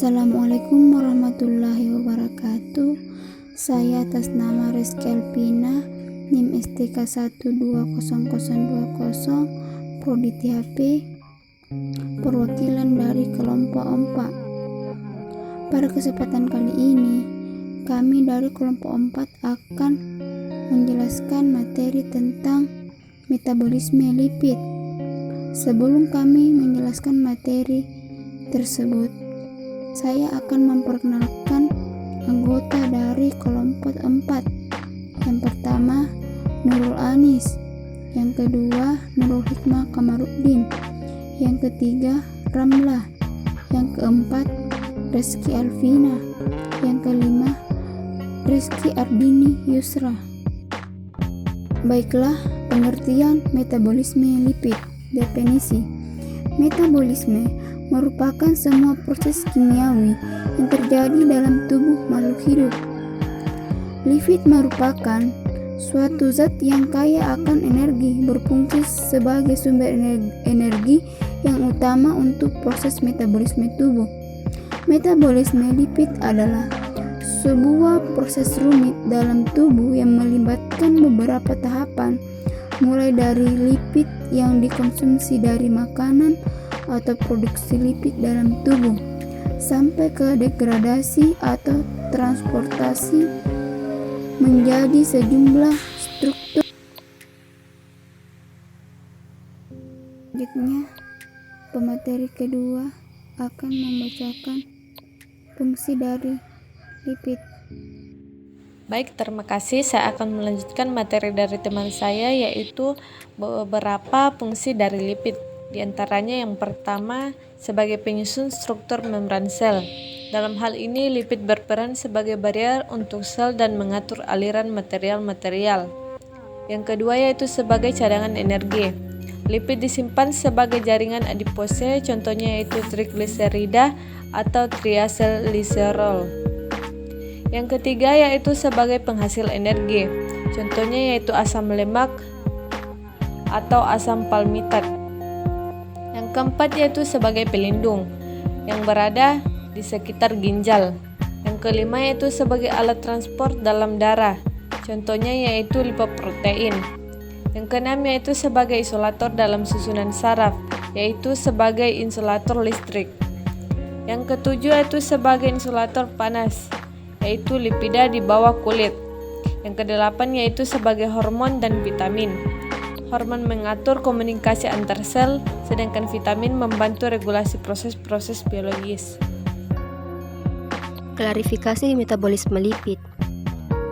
Assalamualaikum warahmatullahi wabarakatuh. Saya atas nama Rizky Alpina, NIM STK 120020, Prodi THP, perwakilan dari kelompok 4. Pada kesempatan kali ini, kami dari kelompok 4 akan menjelaskan materi tentang metabolisme lipid. Sebelum kami menjelaskan materi tersebut, saya akan memperkenalkan anggota dari kelompok 4. Yang pertama, Nurul Anis. Yang kedua, Nurul Hikmah Kamaruddin. Yang ketiga, Ramlah. Yang keempat, Rizky Alvina. Yang kelima, Rizky Ardini Yusra. Baiklah, pengertian metabolisme lipid. Definisi: metabolisme merupakan semua proses kimiawi yang terjadi dalam tubuh makhluk hidup. Lipid merupakan suatu zat yang kaya akan energi, berfungsi sebagai sumber energi yang utama untuk proses metabolisme tubuh. Metabolisme lipid adalah sebuah proses rumit dalam tubuh yang melibatkan beberapa tahapan, mulai dari lipid yang dikonsumsi dari makanan atau produksi lipid dalam tubuh, sampai ke degradasi atau transportasi menjadi sejumlah struktur. Selanjutnya, pemateri kedua akan membacakan fungsi dari lipid. Baik, terima kasih. Saya akan melanjutkan materi dari teman saya, yaitu beberapa fungsi dari lipid. Di antaranya yang pertama, sebagai penyusun struktur membran sel. Dalam hal ini, lipid berperan sebagai barrier untuk sel dan mengatur aliran material-material. Yang kedua yaitu sebagai cadangan energi. Lipid disimpan sebagai jaringan adipose, contohnya yaitu trigliserida atau triacylglycerol. Yang ketiga yaitu sebagai penghasil energi, contohnya yaitu asam lemak atau asam palmitat. Yang keempat yaitu sebagai pelindung yang berada di sekitar ginjal. Yang kelima yaitu sebagai alat transport dalam darah, contohnya yaitu lipoprotein. Yang keenam yaitu sebagai isolator dalam susunan saraf, yaitu sebagai insulator listrik. Yang ketujuh yaitu sebagai insulator panas, yaitu lipida di bawah kulit. Yang kedelapan yaitu sebagai hormon dan vitamin. Hormon mengatur komunikasi antar sel, sedangkan vitamin membantu regulasi proses-proses biologis. Klarifikasi metabolisme lipid.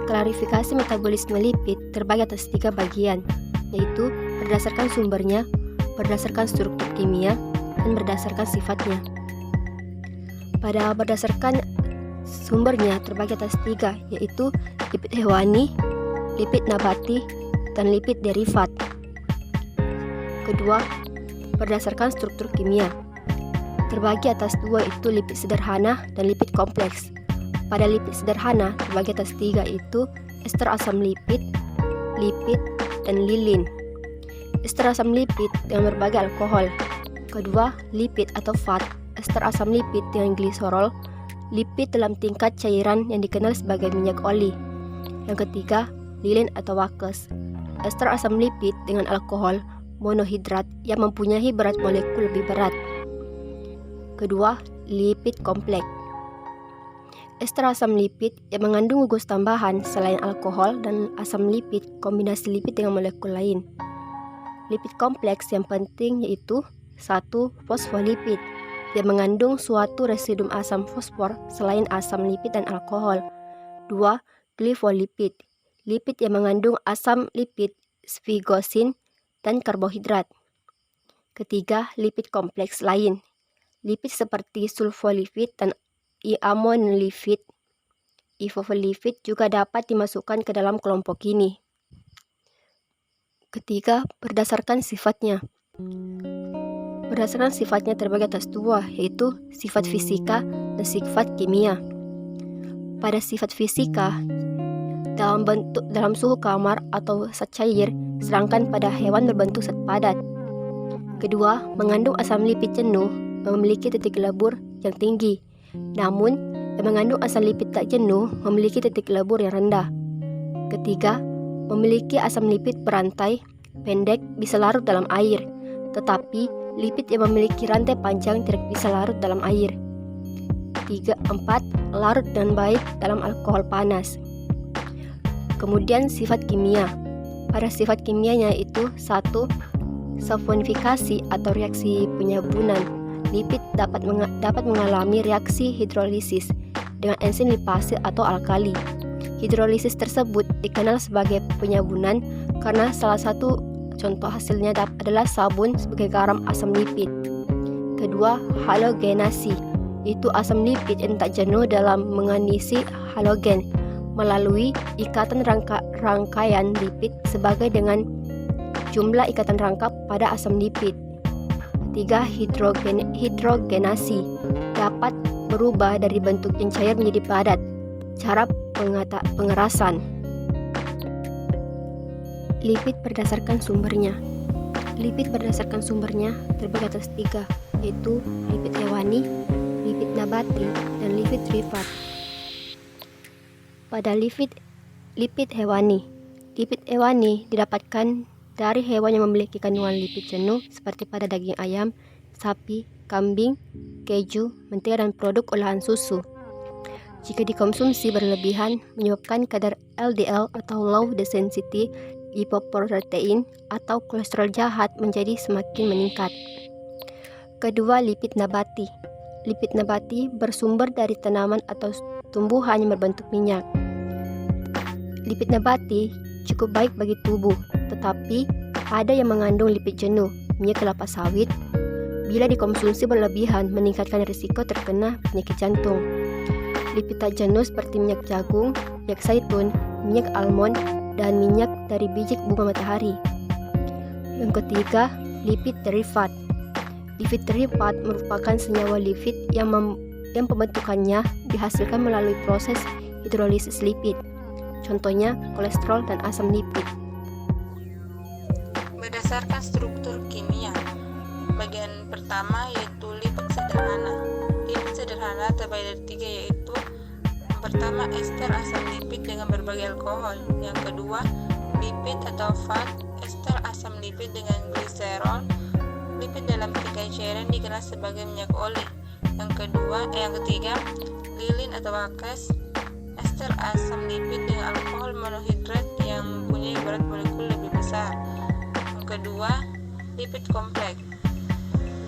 Klarifikasi metabolisme lipid terbagi atas 3 bagian, yaitu berdasarkan sumbernya, berdasarkan struktur kimia, dan berdasarkan sifatnya. Pada berdasarkan sumbernya terbagi atas 3, yaitu lipid hewani, lipid nabati, dan lipid derivat. Kedua, berdasarkan struktur kimia terbagi atas 2, yaitu lipid sederhana dan lipid kompleks. Pada lipid sederhana terbagi atas 3, yaitu ester asam lipid, lipid, dan lilin. Ester asam lipid dengan berbagai alkohol. Kedua, lipid atau fat, ester asam lipid dengan gliserol, lipid dalam tingkat cairan yang dikenal sebagai minyak oli. Yang ketiga, lilin atau wakes, ester asam lipid dengan alkohol monohidrat yang mempunyai berat molekul lebih berat. Kedua, lipid kompleks, ester asam lipid yang mengandung gugus tambahan selain alkohol dan asam lipid kombinasi lipid dengan molekul lain. Lipid kompleks yang penting yaitu 1. Fosfolipid yang mengandung suatu residu asam fosfor selain asam lipid dan alkohol. 2. Glifolipid, lipid yang mengandung asam lipid, sfigosin, dan karbohidrat. Ketiga, lipid kompleks lain, lipid seperti sulfolipid dan iamonolipid. Isofolipid juga dapat dimasukkan ke dalam kelompok ini. Ketiga, berdasarkan sifatnya. Berdasarkan sifatnya terbagi atas 2, yaitu sifat fisika dan sifat kimia. Pada sifat fisika, dalam suhu kamar atau zat cair, sedangkan pada hewan berbentuk zat padat. Kedua, mengandung asam lipid jenuh, memiliki titik lebur yang tinggi. Namun, yang mengandung asam lipid tak jenuh memiliki titik lebur yang rendah. Ketiga, memiliki asam lipid berantai pendek bisa larut dalam air, tetapi lipid yang memiliki rantai panjang tidak bisa larut dalam air. 4. Larut dengan baik dalam alkohol panas. Kemudian sifat kimia. Pada sifat kimianya itu 1. Saponifikasi atau reaksi penyabunan. Lipid dapat mengalami reaksi hidrolisis dengan enzim lipase atau alkali. Hidrolisis tersebut dikenal sebagai penyabunan karena salah satu contoh hasilnya adalah sabun sebagai garam asam lipid. Kedua, halogenasi, yaitu asam lipid yang tak jenuh dalam mengisi halogen melalui ikatan rangkaian lipid sebagai dengan jumlah ikatan rangkap pada asam lipid. Ketiga, hidrogenasi dapat berubah dari bentuk yang cair menjadi padat. Cara pengerasan. Lipid berdasarkan sumbernya. Lipid berdasarkan sumbernya terbagi atas 3, yaitu lipid hewani, lipid nabati, dan lipid derivat. Pada lipid hewani. Lipid hewani didapatkan dari hewan yang memiliki kandungan lipid jenuh seperti pada daging ayam, sapi, kambing, keju, mentega, dan produk olahan susu. Jika dikonsumsi berlebihan, menyebabkan kadar LDL atau low density lipoprotein atau kolesterol jahat menjadi semakin meningkat. Kedua, lipid nabati. Lipid nabati bersumber dari tanaman atau tumbuhan yang berbentuk minyak. Lipid nabati cukup baik bagi tubuh, tetapi ada yang mengandung lipid jenuh, minyak kelapa sawit. Bila dikonsumsi berlebihan, meningkatkan risiko terkena penyakit jantung. Lipid tak jenuh seperti minyak jagung, minyak zaitun, minyak almond, dan minyak dari biji bunga matahari. Yang ketiga, lipid derivat. Lipid derivat merupakan senyawa lipid yang pembentukannya dihasilkan melalui proses hidrolisis lipid. Contohnya kolesterol dan asam lipid. Berdasarkan struktur kimia, bagian pertama yaitu lipid sederhana. Lipid sederhana terbagi dari 3, yaitu yang pertama ester asam lipid dengan berbagai alkohol. Yang kedua, lipid atau fat, ester asam lipid dengan gliserol. Lipid dalam tiga cairan dikenal sebagai minyak oli. Yang ketiga, lilin atau wakes, ester asam lipid dengan alkohol monohidrat yang mempunyai berat molekul lebih besar. Yang kedua, lipid kompleks.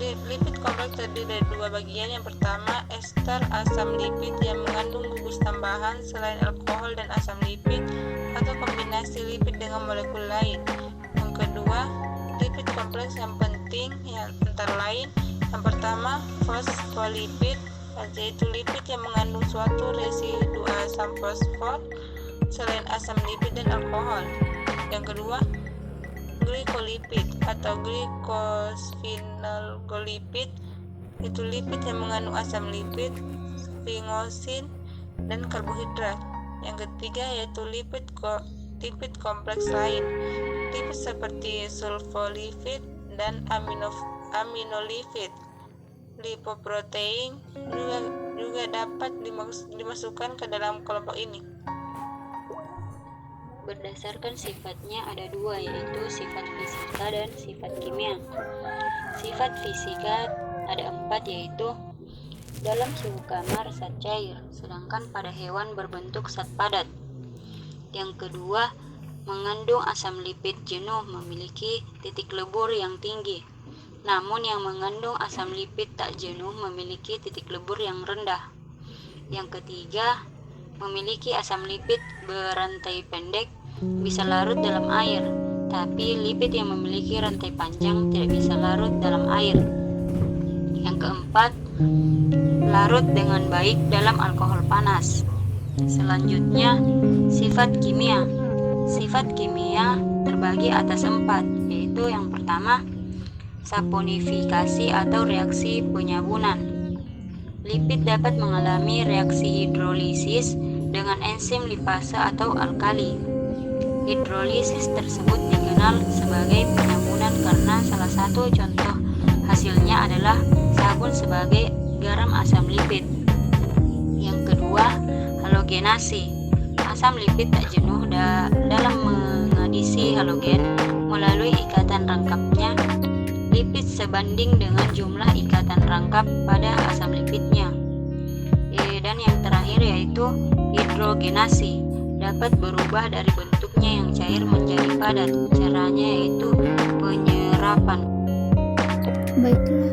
Lipid kompleks terdiri dari 2 bagian. Yang pertama, ester asam lipid yang mengandung gugus tambahan selain alkohol dan asam lipid atau kombinasi lipid dengan molekul lain. Yang kedua, lipid kompleks yang penting yang antara lain. Yang pertama, fosfolipid, yaitu lipid yang mengandung suatu residu asam fosfor selain asam lipid dan alkohol. Yang kedua, glikolipid atau glikosfinolgolipid, itu lipid yang mengandung asam lipid, sphingosine, dan karbohidrat. Yang ketiga yaitu lipid kompleks lain, lipid seperti sulfolipid dan aminolipid. Lipoprotein juga dapat dimasukkan ke dalam kelompok ini. Berdasarkan sifatnya ada 2, yaitu sifat fisika dan sifat kimia. Sifat fisika ada 4, yaitu dalam suhu kamar zat cair, sedangkan pada hewan berbentuk zat padat. Yang kedua, mengandung asam lipid jenuh memiliki titik lebur yang tinggi. Namun yang mengandung asam lipid tak jenuh memiliki titik lebur yang rendah. Yang ketiga, memiliki asam lipid berantai pendek bisa larut dalam air, tapi lipid yang memiliki rantai panjang tidak bisa larut dalam air. Yang keempat, larut dengan baik dalam alkohol panas. Selanjutnya, sifat kimia. Sifat kimia terbagi atas 4, yaitu yang pertama, saponifikasi atau reaksi penyabunan. Lipid dapat mengalami reaksi hidrolisis dengan enzim lipase atau alkali. Hidrolisis tersebut dikenal sebagai penyabunan karena salah satu contoh hasilnya adalah sabun sebagai garam asam lipid. kedua, halogenasi. Asam lipid tak jenuh dalam mengadisi halogen melalui ikatan rangkapnya. Lipid sebanding dengan jumlah ikatan rangkap pada asam lipidnya. Dan yang terakhir yaitu hidrogenasi. Dapat berubah dari bentuknya yang cair menjadi padat. Caranya yaitu penyerapan. Baiklah,